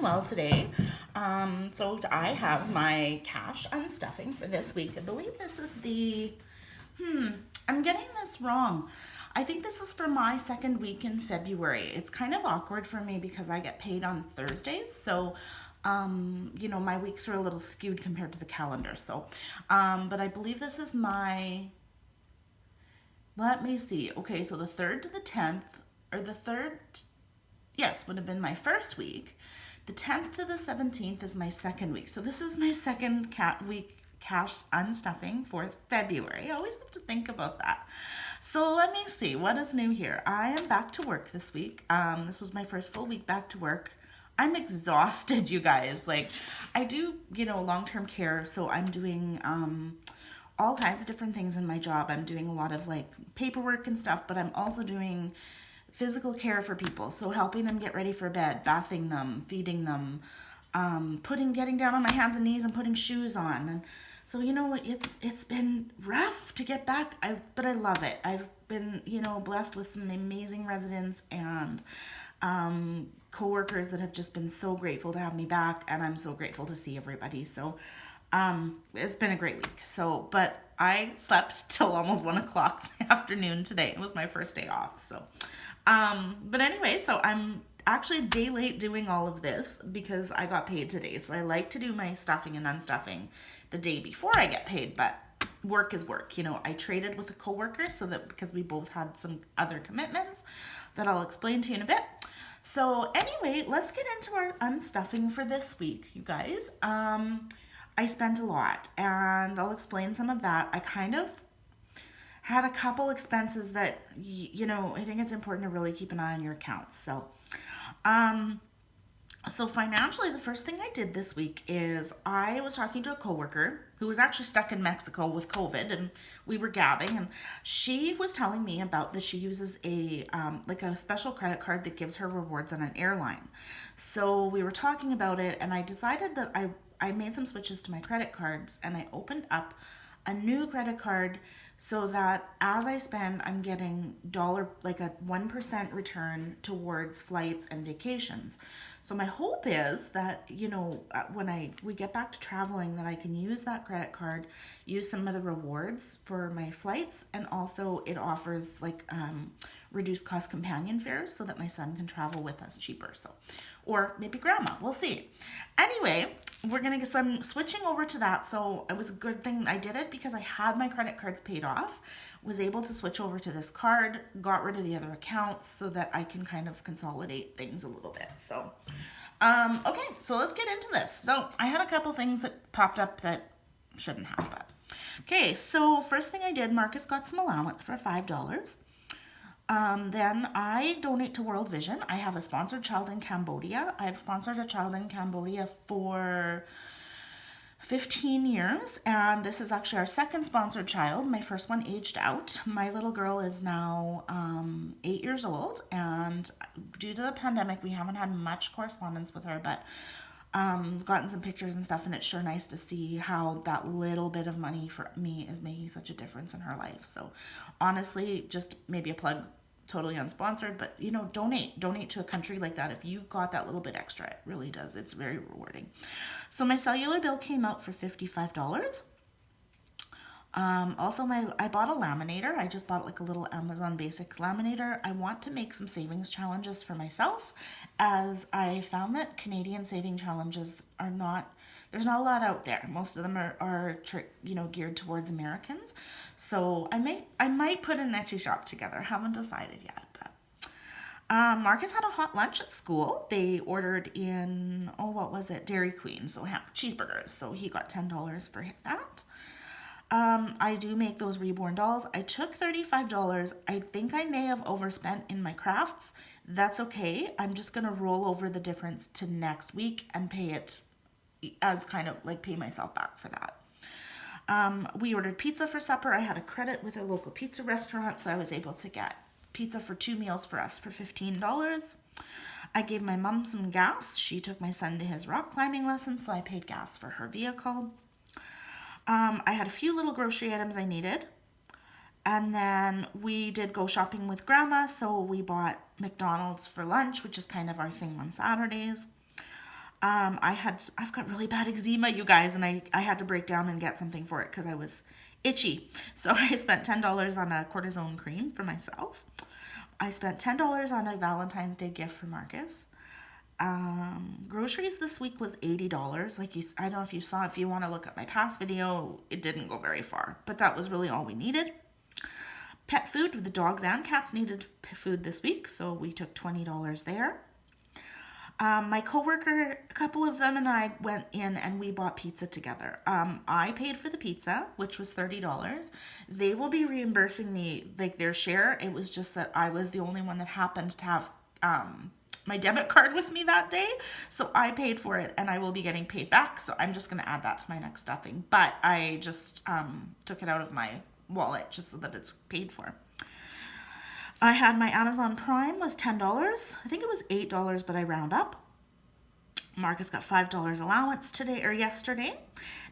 well today. So I have my cash unstuffing for this week. I believe this is I'm getting this wrong. I think this is for my second week in February. It's kind of awkward for me because I get paid on Thursdays. So, my weeks are a little skewed compared to the calendar. But I believe this is let me see. Okay, so the 3rd to the 10th, or the 3rd, yes, would have been my first week. The 10th to the 17th is my second week. So this is my second week cash unstuffing for February. I always have to think about that. So let me see, what is new here? I am back to work this week. This was my first full week back to work. I'm exhausted, you guys. Like, I do, long-term care, so I'm doing all kinds of different things in my job. I'm doing a lot of like paperwork and stuff, but I'm also doing physical care for people. So helping them get ready for bed, bathing them, feeding them, getting down on my hands and knees and putting shoes on. And so, it's been rough to get back, but I love it. I've been, blessed with some amazing residents and coworkers that have just been so grateful to have me back, and I'm so grateful to see everybody. So it's been a great week. But I slept till almost 1 o'clock in the afternoon today. It was my first day off. But anyway, so I'm actually a day late doing all of this because I got paid today. So I like to do my stuffing and unstuffing the day before I get paid, but work is work. I traded with a coworker because we both had some other commitments that I'll explain to you in a bit. So anyway, let's get into our unstuffing for this week, you guys. I spent a lot, and I'll explain some of that. I kind of had a couple expenses that, I think it's important to really keep an eye on your accounts. So financially, the first thing I did this week is I was talking to a coworker who was actually stuck in Mexico with COVID, and we were gabbing, and she was telling me about that she uses a special credit card that gives her rewards on an airline. So we were talking about it, and I decided that I made some switches to my credit cards, and I opened up a new credit card so that as I spend, I'm getting like a 1% return towards flights and vacations. So my hope is that, when we get back to traveling, that I can use that credit card, use some of the rewards for my flights, and also it offers reduced cost companion fares so that my son can travel with us cheaper. Or maybe grandma, we'll see. Anyway, we're gonna get some switching over to that. So it was a good thing I did it because I had my credit cards paid off, was able to switch over to this card, got rid of the other accounts so that I can kind of consolidate things a little bit. Okay, so let's get into this. So I had a couple things that popped up that shouldn't have, but okay. So first thing I did, Marcus got some allowance for $5. Then I donate to World Vision. I have a sponsored child in Cambodia. I've sponsored a child in Cambodia for 15 years, and this is actually our second sponsored child. My first one aged out. My little girl is now 8 years old, and due to the pandemic, we haven't had much correspondence with her, but gotten some pictures and stuff, and it's sure nice to see how that little bit of money for me is making such a difference in her life. So honestly, just maybe a plug, totally unsponsored, but donate to a country like that if you've got that little bit extra. It really does. It's very rewarding. So my cellular bill came out for $55. Also, I bought a laminator. I just bought like a little Amazon Basics laminator. I want to make some savings challenges for myself, as I found that Canadian saving challenges there's not a lot out there. Most of them are geared towards Americans. So I might put an Etsy shop together. Haven't decided yet. But Marcus had a hot lunch at school. They ordered in, what was it? Dairy Queen. So cheeseburgers. So he got $10 for that. I do make those reborn dolls. I took $35. I think I may have overspent in my crafts. That's okay. I'm just going to roll over the difference to next week and pay it as kind of like pay myself back for that. We ordered pizza for supper. I had a credit with a local pizza restaurant, so I was able to get pizza for 2 meals for us for $15. I gave my mom some gas. She took my son to his rock climbing lessons, so I paid gas for her vehicle. I had a few little grocery items I needed. And then we did go shopping with Grandma, so we bought McDonald's for lunch, which is kind of our thing on Saturdays. I've got really bad eczema, you guys, and I had to break down and get something for it because I was itchy. So I spent $10 on a cortisone cream for myself. I spent $10 on a Valentine's Day gift for Marcus. Groceries this week was $80. I don't know if you saw, if you want to look at my past video, it didn't go very far, but that was really all we needed. Pet food, the dogs and cats needed food this week, so we took $20 there. My coworker, a couple of them and I went in and we bought pizza together. I paid for the pizza, which was $30. They will be reimbursing me like their share. It was just that I was the only one that happened to have my debit card with me that day. So I paid for it and I will be getting paid back. So I'm just going to add that to my next stuffing. But I just took it out of my wallet just so that it's paid for. I had my Amazon Prime was $10. I think it was $8, but I round up. Marcus got $5 allowance today or yesterday.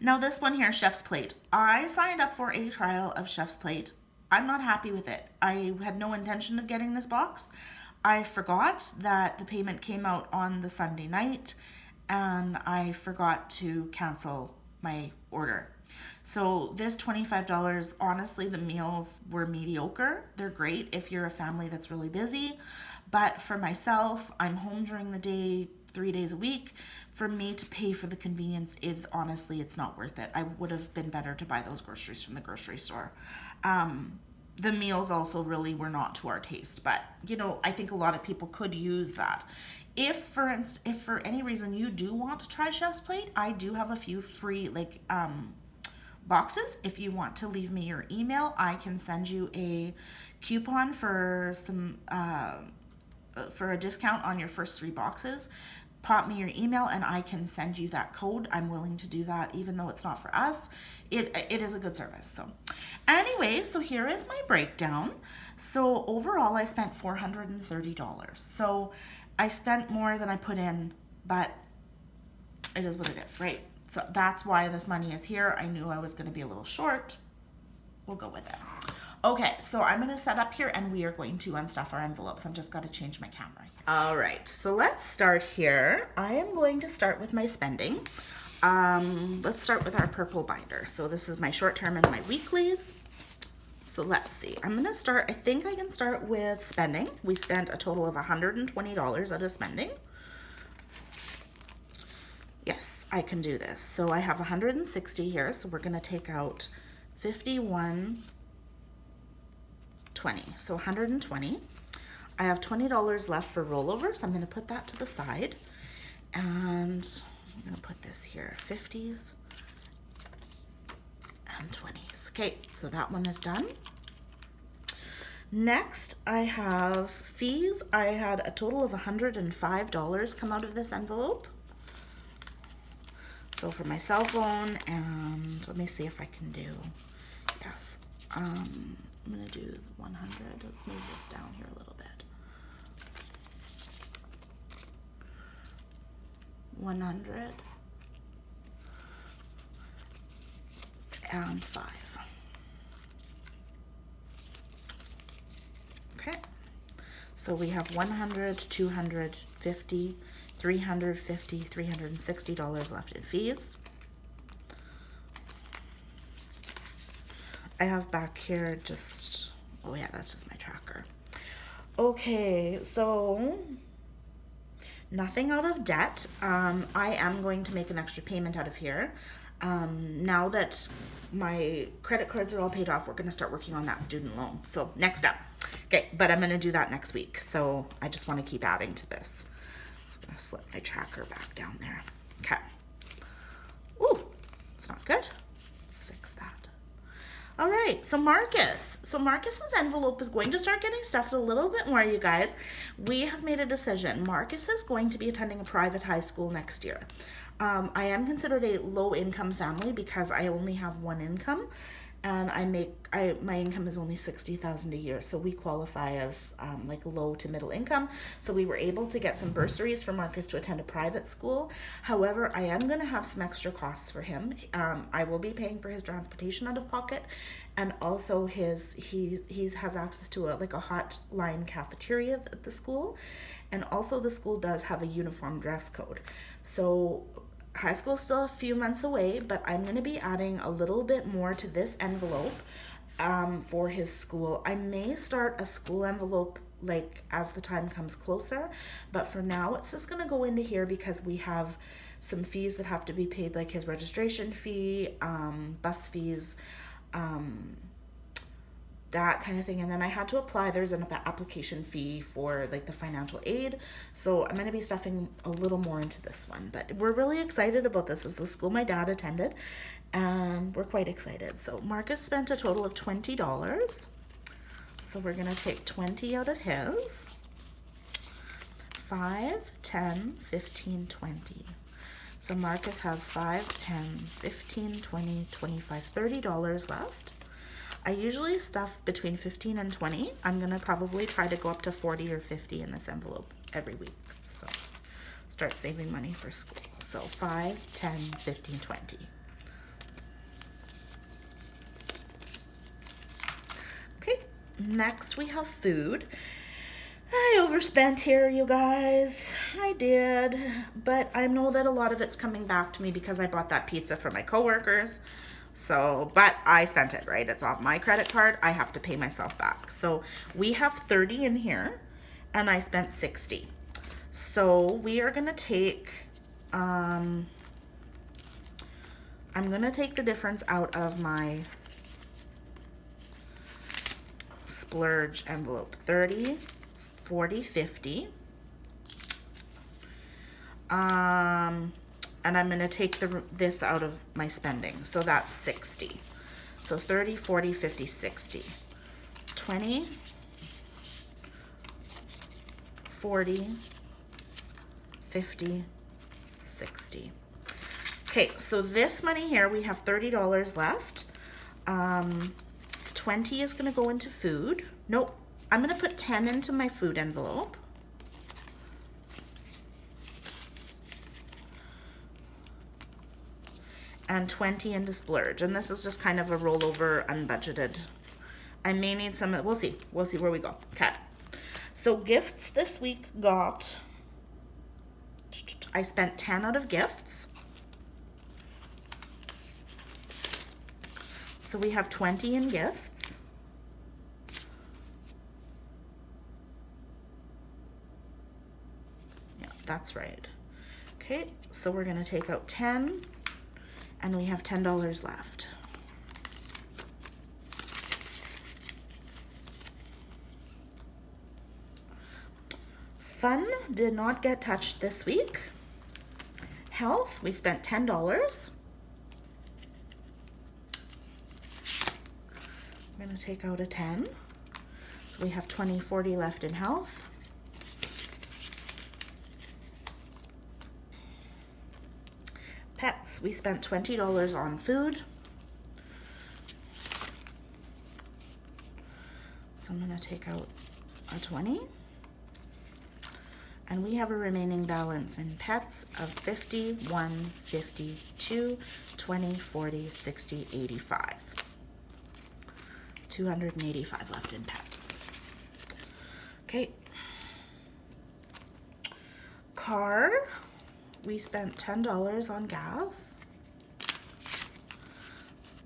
Now this one here, Chef's Plate. I signed up for a trial of Chef's Plate. I'm not happy with it. I had no intention of getting this box. I forgot that the payment came out on the Sunday night and I forgot to cancel my order. So this $25, honestly, the meals were mediocre. They're great if you're a family that's really busy. But for myself, I'm home during the day, 3 days a week. For me to pay for the convenience is honestly, it's not worth it. I would have been better to buy those groceries from the grocery store. The meals also really were not to our taste, but I think a lot of people could use that. If for any reason you do want to try Chef's Plate, I do have a few free boxes. If you want to leave me your email, I can send you a coupon for a discount on your first 3 boxes. Pop me your email and I can send you that code. I'm willing to do that even though it's not for us. It is a good service. So anyway, so here is my breakdown. So overall I spent $430. So I spent more than I put in, but it is what it is, right? So that's why this money is here. I knew I was going to be a little short. We'll go with it. Okay, so I'm going to set up here and we are going to unstuff our envelopes. I've just got to change my camera. All right, so let's start here. I am going to start with my spending. Let's start with our purple binder. So this is my short-term and my weeklies. So let's see. I'm going to start, I think I can start with spending. We spent a total of $120 out of spending. Yes, I can do this. So I have 160 here, so we're going to take out 51.20. So 120. I have $20 left for rollover, so I'm going to put that to the side. And I'm going to put this here, 50s and 20s. Okay, so that one is done. Next, I have fees. I had a total of $105 come out of this envelope. So for my cell phone, and let me see if I can do, yes, I'm going to do the 100. Let's move this down here a little bit. 100 and 5. Okay, so we have 100, 250, $350, $360 left in fees. I have back here just, oh yeah, that's just my tracker. Okay, so nothing out of debt. I am going to make an extra payment out of here. Now that my credit cards are all paid off, we're going to start working on that student loan. So next up. Okay, but I'm going to do that next week. So I just want to keep adding to this. Just going to slip my tracker back down there. Okay. Ooh, it's not good. Let's fix that. All right, so Marcus. So Marcus's envelope is going to start getting stuffed a little bit more, you guys. We have made a decision. Marcus is going to be attending a private high school next year. I am considered a low-income family because I only have one income. and my income is only 60,000 a year, so we qualify as like low to middle income. So we were able to get some bursaries for Marcus to attend a private school. However, I am going to have some extra costs for him. I will be paying for his transportation out of pocket, and also he has access to a hotline cafeteria at the school, and also the school does have a uniform dress code. So high school's still a few months away, but I'm going to be adding a little bit more to this envelope for his school. I may start a school envelope like as the time comes closer, but for now it's just going to go into here because we have some fees that have to be paid, like his registration fee, bus fees, that kind of thing. And then I had to apply, there's an application fee for like the financial aid. So I'm going to be stuffing a little more into this one, but we're really excited about this. This is the school my dad attended, and we're quite excited. So Marcus spent a total of $20. So we're going to take 20 out of his. 5, 10, 15, 20. So Marcus has 5, 10, 15, 20, 25, $30 left. I usually stuff between 15 and 20. I'm gonna probably try to go up to 40 or 50 in this envelope every week. So start saving money for school. So 5, 10, 15, 20. Okay, next we have food. I overspent here, you guys. I did, but I know that a lot of it's coming back to me because I bought that pizza for my coworkers. So, but I spent it, right? It's off my credit card. I have to pay myself back. So we have 30 in here and I spent 60. So we are going to take, I'm going to take the difference out of my splurge envelope. 30, 40, 50. And I'm going to take this out of my spending. So that's 60. So 30, 40, 50, 60. 20, 40, 50, 60. Okay, so this money here, we have $30 left. 20 is going to go into food. Nope, I'm going to put 10 into my food envelope. And 20 into splurge. And this is just kind of a rollover, unbudgeted. I may need some, we'll see where we go. Okay. So gifts this week got, I spent 10 out of gifts. So we have 20 in gifts. Yeah, that's right. Okay, so we're gonna take out 10. And we have $10 left. Fun did not get touched this week. Health, we spent $10. I'm going to take out a 10. So we have 20, 40 left in health. Pets, we spent $20 on food. So I'm going to take out a 20. And we have a remaining balance in pets of 50, 1, 50, 2, 20, 40, 60, 85. 285 left in pets. Okay. Car. We spent $10 on gas.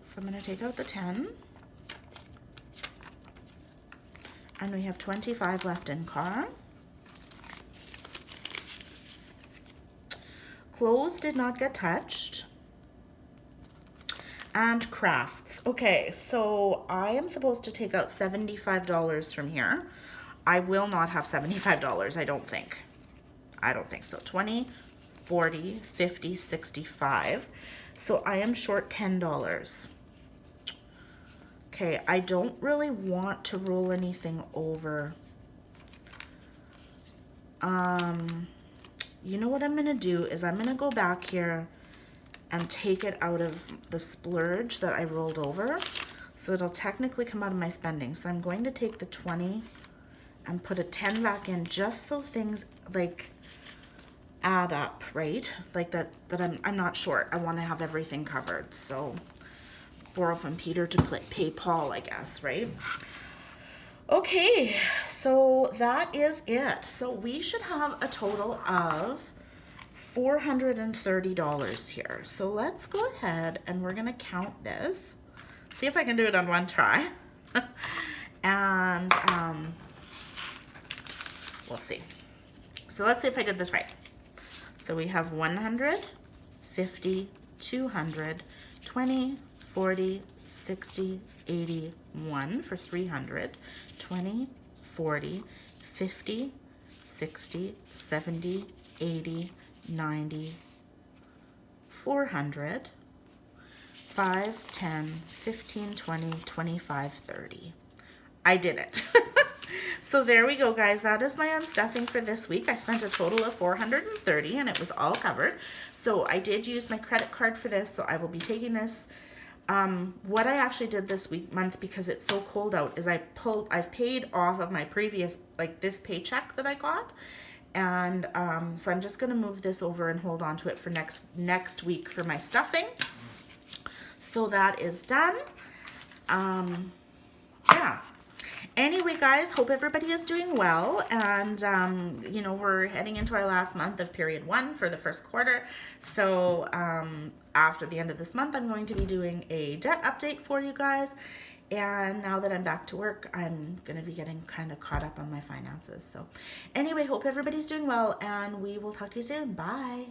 So I'm going to take out the 10. And we have 25 left in car. Clothes did not get touched. And crafts. Okay, so I am supposed to take out $75 from here. I will not have $75, I don't think. I don't think so. 20, 40, 50, 65. So I am short $10. Okay, I don't really want to roll anything over. You know what I'm gonna do is I'm gonna go back here and take it out of the splurge that I rolled over. So it'll technically come out of my spending. So I'm going to take the 20 and put a 10 back in just so things like add up, right? Like that I'm not short. I want to have everything covered. So borrow from Peter to pay Paul, I guess, right? Okay, so that is it. So we should have a total of $430 here. So let's go ahead and we're gonna count this. See if I can do it on one try. And we'll see. So let's see if I did this right. So we have 100, 50, 200, 20, 40, 60, 80, 1 for 300, 20, 40, 50, 60, 70, 80, 90, 400, 5, 10, 15, 20, 25, 30. I did it. So there we go, guys. That is my unstuffing for this week. I spent a total of $430 and it was all covered. So I did use my credit card for this, so I will be taking this. What I actually did this month, because it's so cold out, is I've paid off of my previous, like this paycheck that I got. And so I'm just going to move this over and hold on to it for next week for my stuffing. So that is done. Yeah. Anyway, guys, hope everybody is doing well. And, you know, we're heading into our last month of period 1 for the first quarter. So after the end of this month, I'm going to be doing a debt update for you guys. And now that I'm back to work, I'm going to be getting kind of caught up on my finances. So anyway, hope everybody's doing well, and we will talk to you soon. Bye.